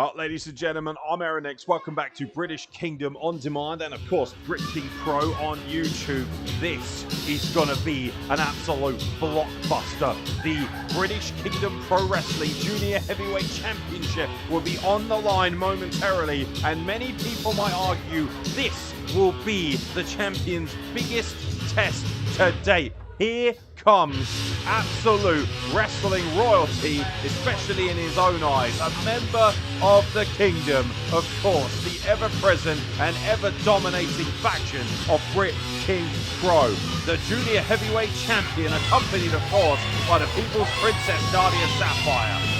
Well, ladies and gentlemen, I'm Aaron X. Welcome back to British Kingdom On Demand and, of course, Brit King Pro on YouTube. This is going to be an absolute blockbuster. The British Kingdom Pro Wrestling Junior Heavyweight Championship will be on the line momentarily, and many people might argue this will be the champion's biggest test to date. Here comes absolute wrestling royalty, especially in his own eyes. A member of the kingdom, of course, the ever-present and ever-dominating faction of Brit King Pro. The junior heavyweight champion, accompanied, of course, by the People's Princess, Nadia Sapphire.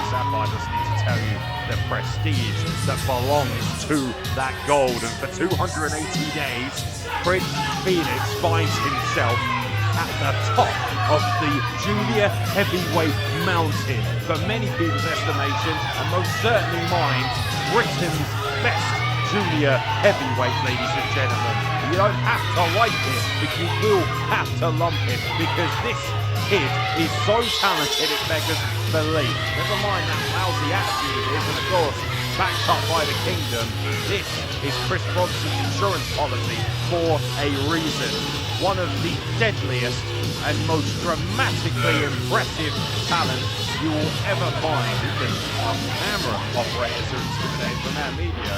Sapphire doesn't need to tell you the prestige that belongs to that gold. And for 280 days, Prince Phoenix finds himself at the top of the junior heavyweight mountain. For many people's estimation, and most certainly mine, Britain's best junior heavyweight, ladies and gentlemen. You don't have to like it, but you will have to lump it, because this kid is so talented it beggars belief. Never mind that lousy attitude it is, and of course, backed up by the kingdom. This is Chris Bronson's insurance policy for a reason. One of the deadliest and most dramatically impressive talents you will ever find. Even our camera operators are intimidated from ANDMedia.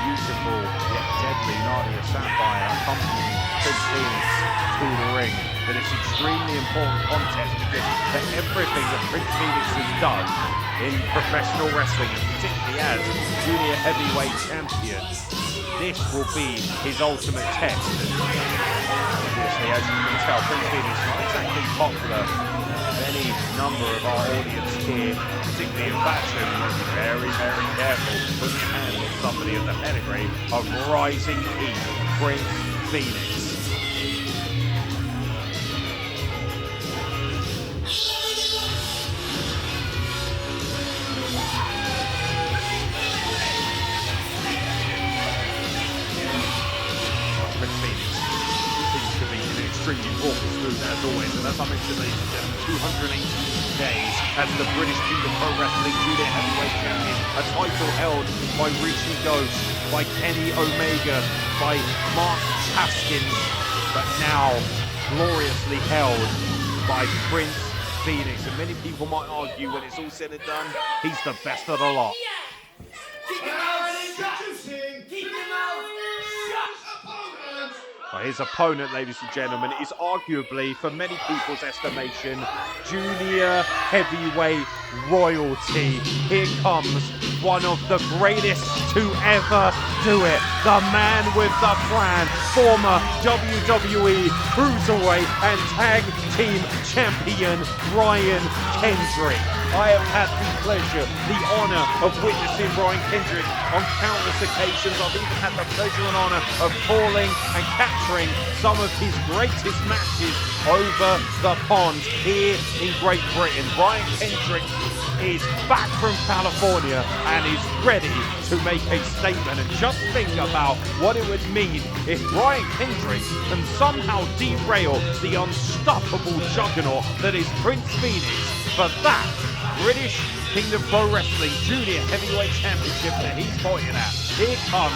Beautiful yet deadly Nadia Sapphire accompanying Prince Phoenix to the ring. But it's extremely important contest because for everything that Prince Phoenix has done in professional wrestling, and particularly as junior heavyweight champion, this will be his ultimate test. Obviously, as you can tell, Prince Phoenix is not exactly popular. Any number of our audience here, particularly in Thatcham, will be very, very careful to put your hand on somebody of the pedigree of Rising King Prince Phoenix. Extremely raw and smooth as always, and as I mentioned, ladies and gentlemen, 280 days as the British Kingdom Pro Wrestling Junior Heavyweight Champion, a title held by Richie Ghost, by Kenny Omega, by Mark Haskins, but now gloriously held by Prince Phoenix. And many people might argue, when it's all said and done, he's the best of the lot. Well, his opponent, ladies and gentlemen, is arguably, for many people's estimation, junior heavyweight royalty. Here comes one of the greatest to ever do it. The man with the plan, former WWE Cruiserweight and Tag Team Champion, Ryan Kendrick. I have had the pleasure, the honor of witnessing Ryan Kendrick on countless occasions. I've even had the pleasure and honor of calling and capturing some of his greatest matches over the pond here in Great Britain. Ryan Kendrick is back from California and is ready to make a statement. And just think about what it would mean if Ryan Kendrick can somehow derail the unstoppable juggernaut that is Prince Phoenix. For that British Kingdom Pro Wrestling Junior Heavyweight Championship that he's fighting at. Here comes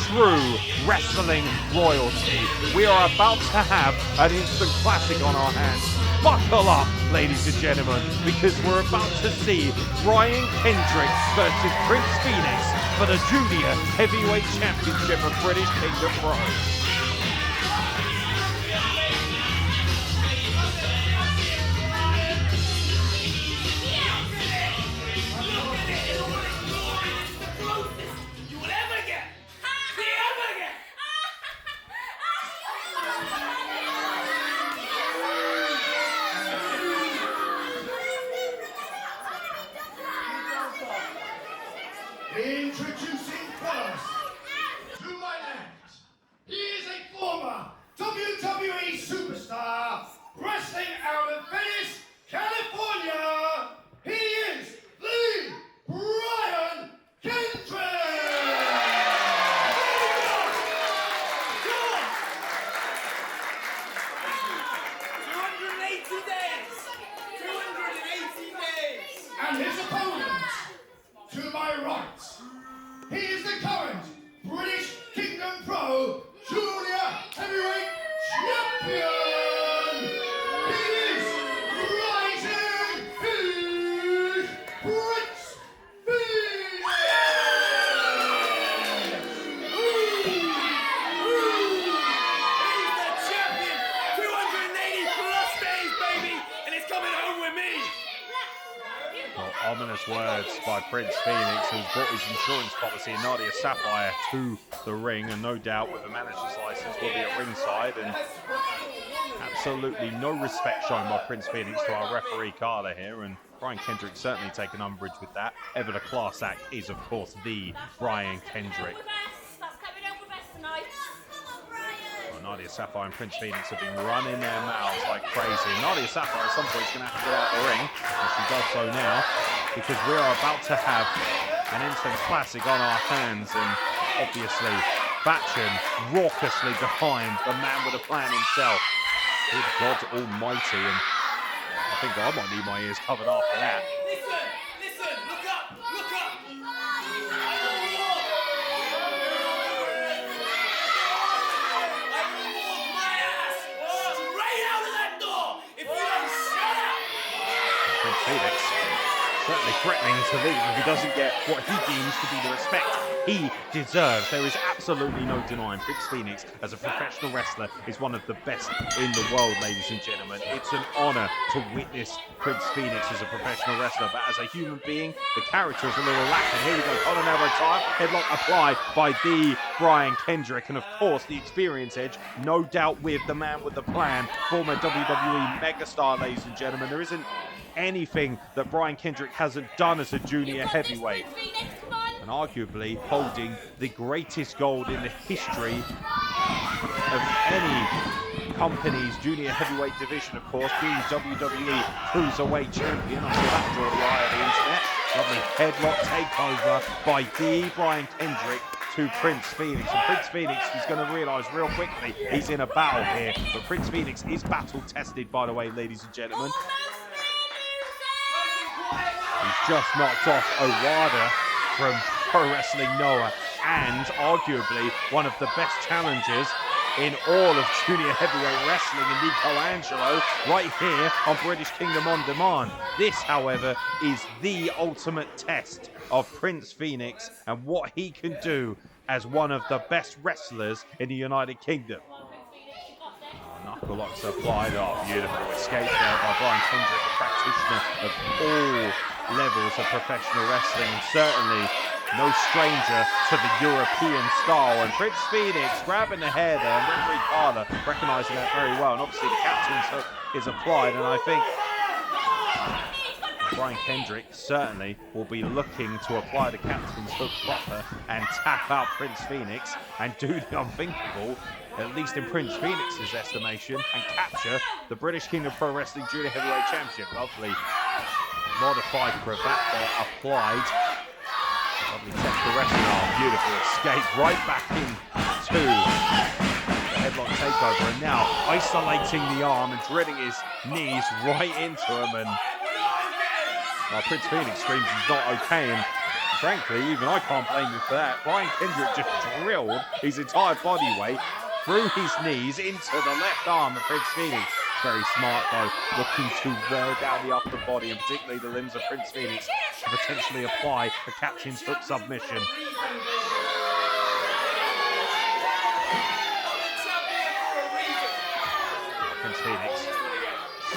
true wrestling royalty. We are about to have an instant classic on our hands. Buckle up, ladies and gentlemen, because we're about to see Ryan Kendrick versus Prince Phoenix for the Junior Heavyweight Championship of British Kingdom Pro. Introducing first, to my left, he is words by Prince Phoenix, who's brought his insurance policy and Nadia Sapphire to the ring, and no doubt with the manager's license will be at ringside. And absolutely no respect shown by Prince Phoenix to our referee Carter here, and Brian Kendrick certainly taking umbrage with that. Ever the class act is, of course, the Brian Kendrick. Nadia Sapphire and Prince Phoenix have been running their mouths like crazy. Nadia Sapphire at some point is going to have to get out of the ring, and she does so now, because we are about to have an instant classic on our hands, and obviously Thatcham raucously behind the man with a plan himself. Good God almighty, and I think I might need my ears covered after that. Listen, look up, look up. Prince Phoenix certainly threatening to leave if he doesn't get what he deems to be the respect he deserves. There is absolutely no denying Prince Phoenix as a professional wrestler is one of the best in the world, ladies and gentlemen. It's an honor to witness Prince Phoenix as a professional wrestler, but as a human being, the character is a little lacking. Here we go, Colin Elbow time, headlock applied by the Brian Kendrick, and of course the experience edge, no doubt with the man with the plan, former WWE megastar, ladies and gentlemen. There isn't anything that Brian Kendrick hasn't done as a junior heavyweight, and arguably holding the greatest gold in the history of any company's junior heavyweight division, of course, being WWE Cruiserweight Champion. I'm sure that draw the eye of the internet. Lovely headlock takeover by the Brian Kendrick to Prince Phoenix, and Prince Phoenix is going to realise real quickly he's in a battle here, but Prince Phoenix is battle tested, by the way, ladies and gentlemen. He's just knocked off Owada from Pro Wrestling Noah, and arguably one of the best challengers in all of junior heavyweight wrestling in Nico Angelo, right here on British Kingdom On Demand. This, however, is the ultimate test of Prince Phoenix and what he can do as one of the best wrestlers in the United Kingdom. Knuckle locks applied. Oh, beautiful escape there by Brian Kendrick, a practitioner of all levels of professional wrestling, and certainly no stranger to the European style. And Prince Phoenix grabbing the hair there, and referee Carter recognising that very well. And obviously the captain's hook is applied, and I think Brian Kendrick certainly will be looking to apply the captain's hook proper and tap out Prince Phoenix and do the unthinkable, at least in Prince Phoenix's estimation, and capture the British Kingdom Pro Wrestling Junior Heavyweight Championship. Lovely modified cravat there applied. Lovely technical wrestling. Oh, beautiful escape right back into the headlock takeover, and now isolating the arm and drilling his knees right into him. And Prince Phoenix screams he's not okay, and frankly, even I can't blame him for that. Brian Kendrick just drilled his entire body weight through his knees into the left arm of Prince Phoenix. Very smart though, looking to wear down the upper body and particularly the limbs of Prince Phoenix to potentially apply a captain's hook submission. Prince Phoenix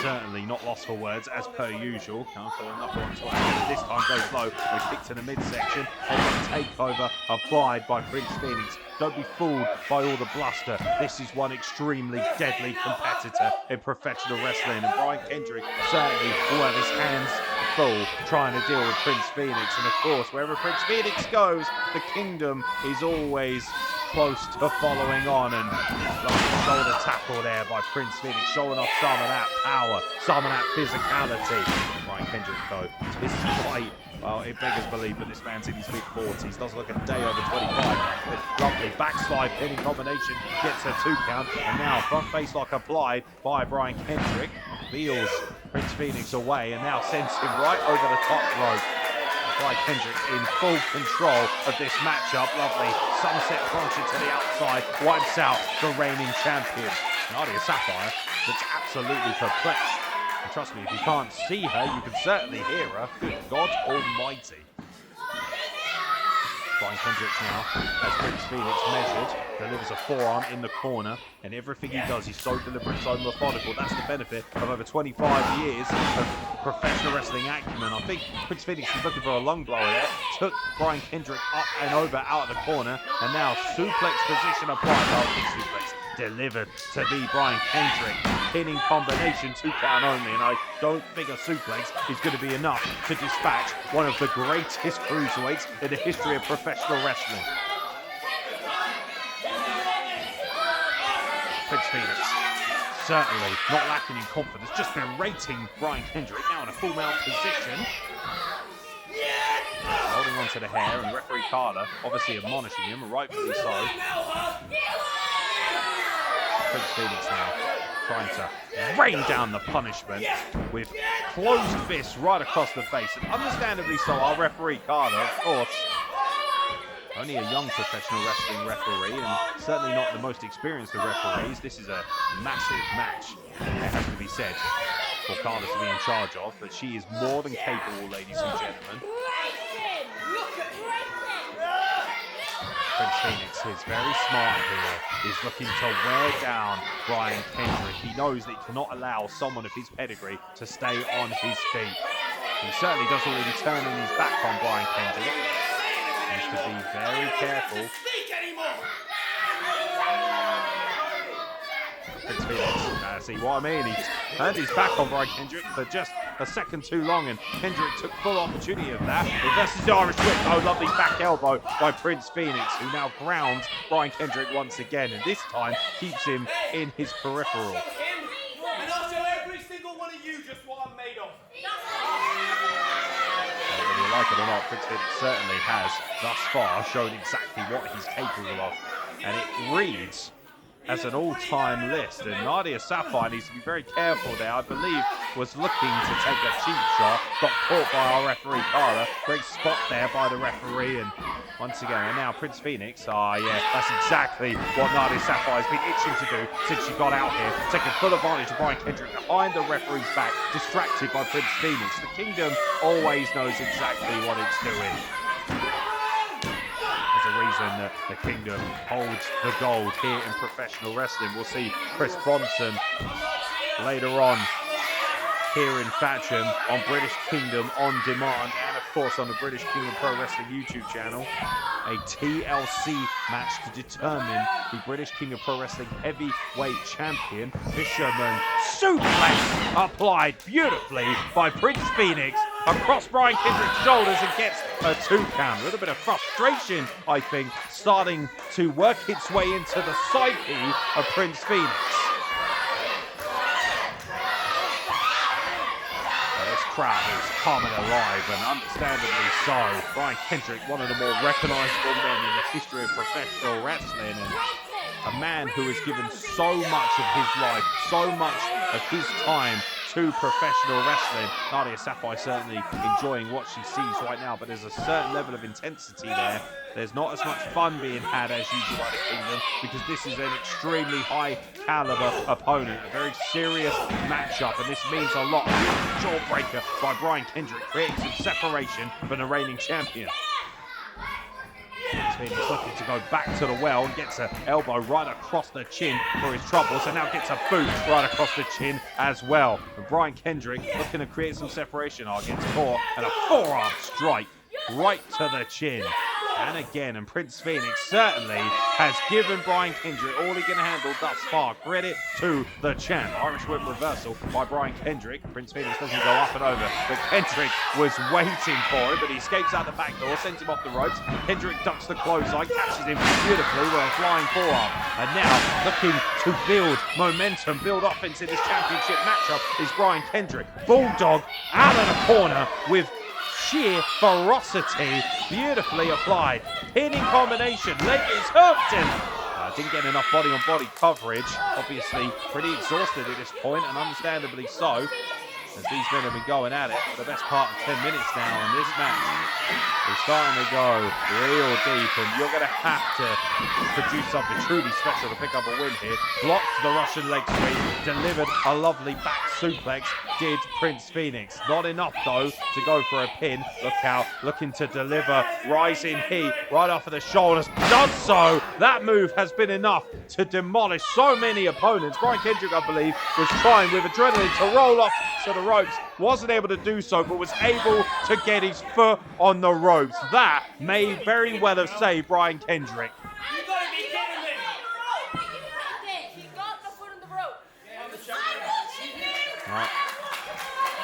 certainly not lost for words as per usual. Can't put enough onto it. This time goes low. We kicked in the midsection. And the takeover applied by Prince Phoenix. Don't be fooled by all the bluster. This is one extremely deadly competitor in professional wrestling. And Brian Kendrick certainly will have his hands full trying to deal with Prince Phoenix. And of course, wherever Prince Phoenix goes, the kingdom is always close to following on. And lovely shoulder tackle there by Prince Phoenix, showing off some of that power, some of that physicality. Brian Kendrick though, this fight, well, it beggars belief, but this man's in his mid-40s, does look a day over 25. Lovely backslide pinning combination, gets a 2 count, and now front face lock applied by Brian Kendrick, wheels Prince Phoenix away, and now sends him right over the top rope. Brian Kendrick in full control of this matchup. Lovely sunset cruncher to the outside, wipes out the reigning champion. Nadia Sapphire looks absolutely perplexed. And trust me, if you can't see her, you can certainly hear her. Good God almighty. Brian Kendrick now, as Prince Phoenix measured, delivers a forearm in the corner, and everything he does, he's so deliberate, so methodical. That's the benefit of over 25 years of professional wrestling acumen. I think Prince Phoenix was looking for a lung blower there, took Brian Kendrick up and over out of the corner, and now suplex position applied. Oh, big suplex delivered to be Brian Kendrick. Pinning combination, 2 count only, and I don't think a suplex is going to be enough to dispatch one of the greatest cruiserweights in the history of professional wrestling. Prince Phoenix, certainly not lacking in confidence, just berating Brian Kendrick, now in a full mount position. Holding on to the hair, and referee Carter obviously admonishing him, and rightfully so. Prince Phoenix now trying to rain down the punishment with closed fists right across the face. And understandably so, our referee Carter, of course, only a young professional wrestling referee and certainly not the most experienced of referees. This is a massive match, it has to be said, for Carter to be in charge of, but she is more than capable, ladies and gentlemen. Prince Phoenix is very smart here. He's looking to wear down Brian Kendrick. He knows that he cannot allow someone of his pedigree to stay on his feet. He certainly doesn't really turn his back on Brian Kendrick. He needs to be very careful. Prince Phoenix, see what I mean? He's turned his back on Brian Kendrick for just a second too long, and Kendrick took full opportunity of that. Versus the Irish whip. Oh, lovely back elbow by Prince Phoenix, who now grounds Brian Kendrick once again, and this time keeps him in his peripheral. And I'll show every single one of you just what I'm made of. Whether you like it or not, Prince Phoenix certainly has thus far shown exactly what he's capable of, and it reads as an all-time list, and Nadia Sapphire needs to be very careful there. I believe was looking to take a cheap shot, got caught by our referee Carter. Great spot there by the referee, and once again, and now Prince Phoenix, yeah, that's exactly what Nadia Sapphire has been itching to do since she got out here, taking full advantage of Brian Kendrick behind the referee's back, distracted by Prince Phoenix. The Kingdom always knows exactly what it's doing. The reason that the Kingdom holds the gold here in professional wrestling. We'll see Chris Bronson later on here in Thatcham on British Kingdom On Demand, and of course on the British Kingdom Pro Wrestling YouTube channel. A TLC match to determine the British Kingdom Pro Wrestling Heavyweight Champion. Fisherman suplex applied beautifully by Prince Phoenix across Brian Kendrick's shoulders and gets a 2 count. A little bit of frustration, I think, starting to work its way into the psyche of Prince Phoenix. This crowd is calm and alive, and understandably so. Brian Kendrick, one of the more recognisable men in the history of professional wrestling, and a man who has given so much of his life, so much of his time to professional wrestling. Nadia Sapphire certainly enjoying what she sees right now, but there's a certain level of intensity there. There's not as much fun being had as usual by the Kingdom, because this is an extremely high caliber opponent, a very serious matchup, and this means a lot. Jawbreaker by Brian Kendrick, creating some separation for the reigning champion. He's looking to go back to the well and gets an elbow right across the chin for his troubles, and now gets a boot right across the chin as well. And Brian Kendrick looking to create some separation. Gets caught, and a forearm strike right to the chin. And again, and Prince Phoenix certainly has given Brian Kendrick all he can handle thus far. Credit to the champ. Irish whip reversal by Brian Kendrick. Prince Phoenix doesn't go up and over, but Kendrick was waiting for it, but he escapes out the back door, sends him off the ropes. Kendrick ducks the clothesline, catches him beautifully with a flying forearm. And now looking to build momentum, build offense in this championship matchup is Brian Kendrick. Bulldog out of the corner with sheer ferocity, beautifully applied. Pinning combination, leg is hooked in. Didn't get enough body-on-body coverage. Obviously pretty exhausted at this point, and understandably so, as these men have been going at it for the best part of 10 minutes now, and this match is starting to go real deep, and you're going to have to produce something truly special to pick up a win here. Blocked the Russian leg sweep, delivered a lovely back suplex did Prince Phoenix. Not enough, though, to go for a pin. Look out, looking to deliver. Rising heat right off of the shoulders. Does so. That move has been enough to demolish so many opponents. Brian Kendrick, I believe, was trying with adrenaline to roll off to the ropes. Wasn't able to do so, but was able to get his foot on the ropes. That may very well have saved Brian Kendrick. You gotta be kidding me! He got the foot on the rope.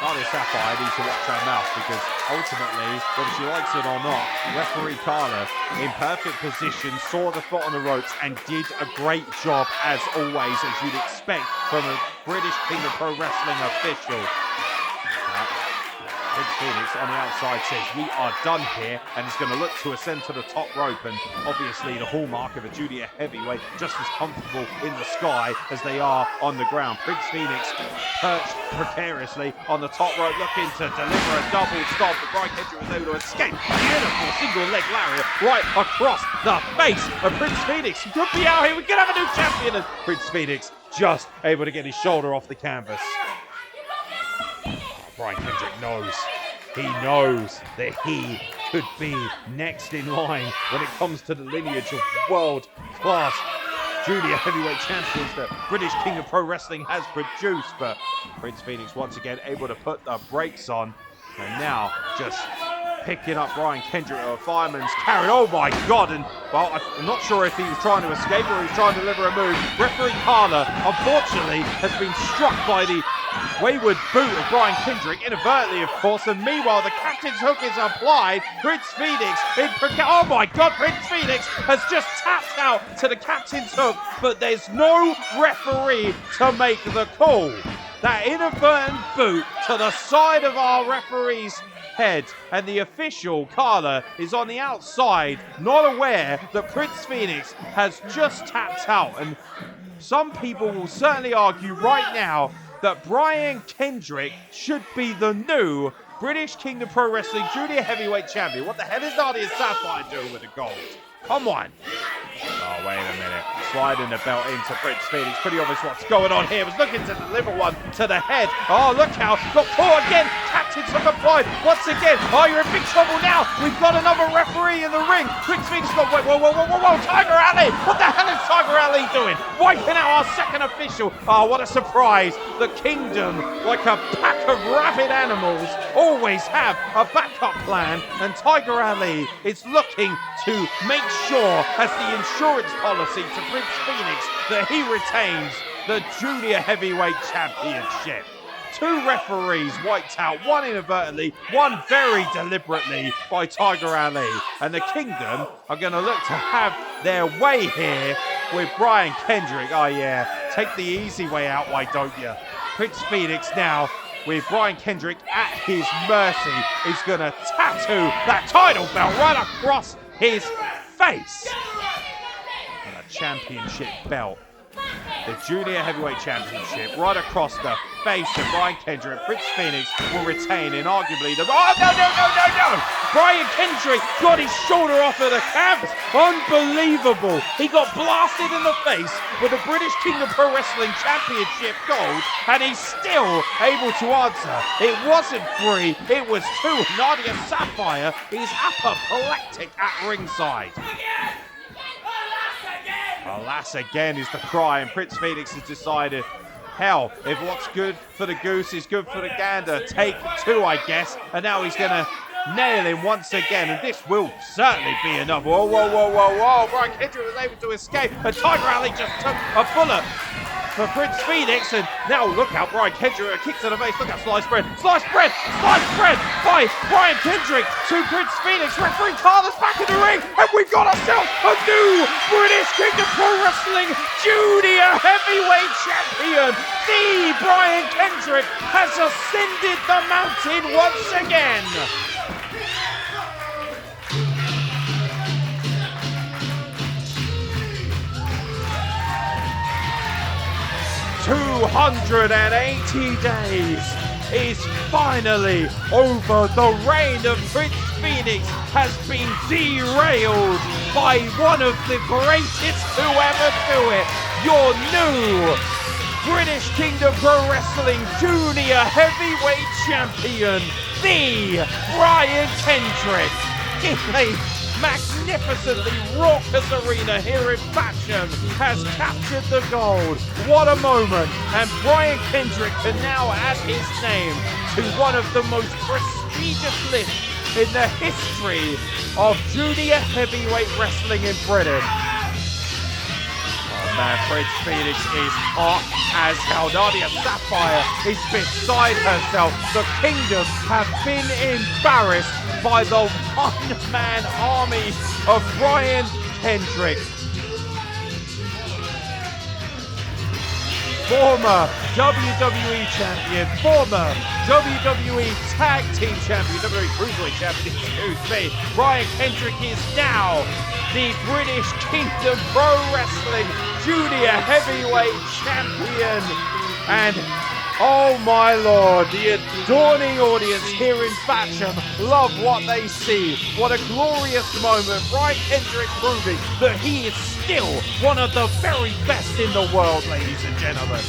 Nadia Sapphire needs to watch her mouth because ultimately, whether she likes it or not, referee Carla in perfect position saw the foot on the ropes and did a great job as always, as you'd expect from a British King of Pro Wrestling official. Prince Phoenix on the outside says, we are done here, and is going to look to ascend to the top rope, and obviously the hallmark of a junior heavyweight, just as comfortable in the sky as they are on the ground. Prince Phoenix perched precariously on the top rope, looking to deliver a double stop, but Brian Kendrick was able to escape. Beautiful single leg lariat right across the face of Prince Phoenix. He could be out here, we could have a new champion, and Prince Phoenix just able to get his shoulder off the canvas. Brian Kendrick knows. He knows that he could be next in line when it comes to the lineage of world-class junior heavyweight champions that British King of Pro Wrestling has produced. But Prince Phoenix once again able to put the brakes on. And now just picking up Brian Kendrick of Fireman's carry. Oh my God. And well, I'm not sure if he was trying to escape or he was trying to deliver a move. Referee Carla, unfortunately, has been struck by the wayward boot of Brian Kendrick, inadvertently, of course, and meanwhile, the captain's hook is applied. Prince Phoenix, oh my God, Prince Phoenix has just tapped out to the captain's hook, but there's no referee to make the call. That inadvertent boot to the side of our referee's head, and the official, Carla, is on the outside, not aware that Prince Phoenix has just tapped out, and some people will certainly argue right now that Brian Kendrick should be the new British King of Pro Wrestling Junior Heavyweight Champion. What the hell is Nadia Sapphire doing with the gold? Come on. Oh, wait a minute. Sliding the belt into Prince Phoenix. Pretty obvious what's going on here. Was looking to deliver one to the head. Oh, look out. Got caught again. Captain's hook applied. Once again. Oh, you're in big trouble now. We've got another referee in the ring. Prince Phoenix got... Wait, whoa. Tiger Alley. What the hell is Tiger Alley doing? Wiping out our second official. Oh, what a surprise. The Kingdom, like a pack of rabid animals, always have a backup plan. And Tiger Alley is looking to make sure, as the insurance policy to Prince Phoenix, that he retains the Junior Heavyweight Championship. Two referees wiped out, one inadvertently, one very deliberately by Tiger Alley. And the Kingdom are going to look to have their way here with Brian Kendrick. Oh yeah, take the easy way out, why don't you? Prince Phoenix now, with Brian Kendrick at his mercy, is going to tattoo that title belt right across his face. And a championship belt. The Junior Heavyweight Championship right across the face of Brian Kendrick. Prince Phoenix will retain in arguably the... Oh, no! Brian Kendrick got his shoulder off of the canvas. Unbelievable. He got blasted in the face with the British King of Pro Wrestling Championship gold, and he's still able to answer. It wasn't 3, it was 2. Nadia Sapphire is apoplectic at ringside. Alas again is the cry, and Prince Phoenix has decided, hell, if what's good for the goose is good for the gander, take 2, I guess. And now he's going to nail him once again, and this will certainly be enough. Whoa. Brian Kendrick was able to escape, and Tiger Alley just took a bullet for Prince Phoenix, and now look out, Brian Kendrick, a kick to the face. Look out, sliced bread by Brian Kendrick to Prince Phoenix. Referee Carla's back in the ring, and we've got ourselves a new British King of Pro Wrestling Junior Heavyweight Champion. The Brian Kendrick has ascended the mountain once again. 280 days is finally over. The reign of Prince Phoenix has been derailed by one of the greatest to ever do it. Your new British Kingdom Pro Wrestling Junior Heavyweight Champion, the Brian Kendrick, in a magnificently raucous arena here in Thatcham, has captured the gold. What a moment! And Brian Kendrick can now add his name to one of the most prestigious lists in the history of junior heavyweight wrestling in Britain. Oh man, Prince Phoenix is hot as hell. Nadia Sapphire is beside herself. The Kingdom have been embarrassed by the one-man army of Brian Kendrick. Former WWE Champion, former WWE Tag Team Champion, WWE Cruiserweight Champion, excuse me. Brian Kendrick is now the British Kingdom Pro Wrestling Junior Heavyweight Champion. And oh my lord, the adoring audience here in Thatcham love what they see. What a glorious moment. Brian Kendrick proving that he is still one of the very best in the world, ladies and gentlemen.